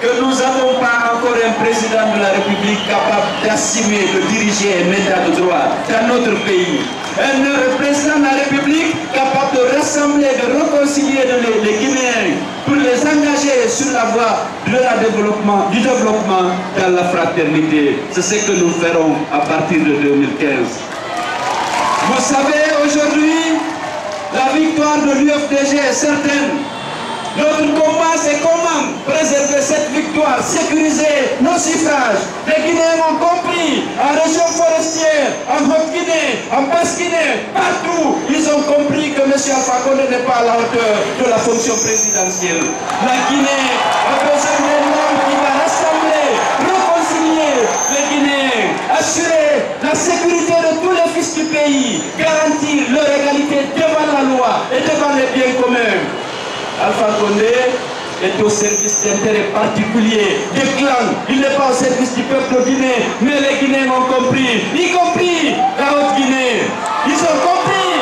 que nous n'avons pas encore un président de la République capable d'assumer, de diriger un état de droit dans notre pays. Un président de la République capable de rassembler, de réconcilier les Guinéens pour les engager sur la voie du développement dans la fraternité. C'est ce que nous ferons à partir de 2015. Vous savez, aujourd'hui, la victoire de l'UFDG est certaine. Notre combat, c'est comment préserver cette victoire, sécuriser nos suffrages. Les Guinéens ont compris, en région forestière, en Haute-Guinée, en Basse-Guinée, partout, ils ont compris que M. Alpha Condé n'est pas à la hauteur de la fonction présidentielle. La Guinée a besoin d'un homme qui va rassembler, réconcilier les Guinéens, assurer la sécurité de tous les fils du pays, garantir leur égalité devant la loi et devant les biens communs. Alpha Condé est au service d'intérêts particuliers, des clans. Il n'est pas au service du peuple de Guinée, mais les Guinéens ont compris, y compris la Haute-Guinée. Ils ont compris.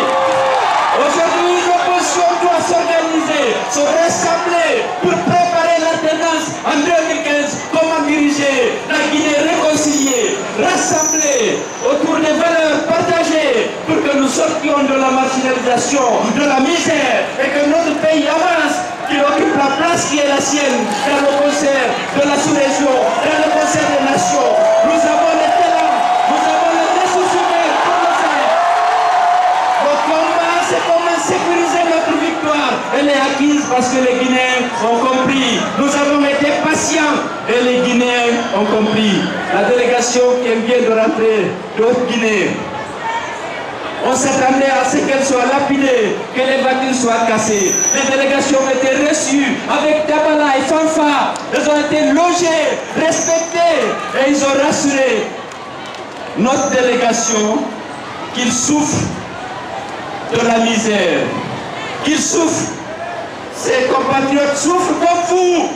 Aujourd'hui, l'opposition doit s'organiser, se rassembler pour préparer l'alternance en 2015. Comment diriger la Guinée réconciliée, rassemblée autour des valeurs partagées pour que nous sortions de la marginalisation, de la misère et que notre pays avance, qu'il occupe la place qui est la sienne dans le concert de la sous-région, dans le concert des nations. Nous avons les talents, nous avons les ressources humaines pour le faire. Le combat, c'est comment sécuriser notre victoire. Elle est acquise parce que les Guinéens ont compris. Nous avons été patients et les Guinéens ont compris. La délégation qui vient de rentrer de Haute-Guinée, on s'attendait à ce qu'elle soit lapidée, que les voitures soient cassées. Les délégations ont été reçues avec tabala et fanfare. Elles ont été logées, respectées et ils ont rassuré notre délégation qu'ils souffrent de la misère, qu'ils souffrent. Ces compatriotes souffrent comme vous.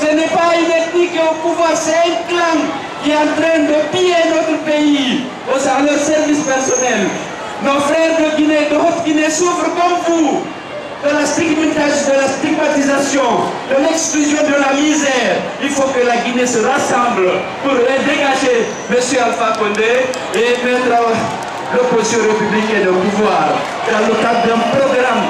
Ce n'est pas une ethnie qui est au pouvoir, c'est un clan qui est en train de piller notre pays à leur service personnel. Nos frères de Guinée, de Haute-Guinée souffrent comme vous de la stigmatisation, de l'exclusion, de la misère. Il faut que la Guinée se rassemble pour dégager M. Alpha Condé et mettre l'opposition républicaine au pouvoir dans le cadre d'un programme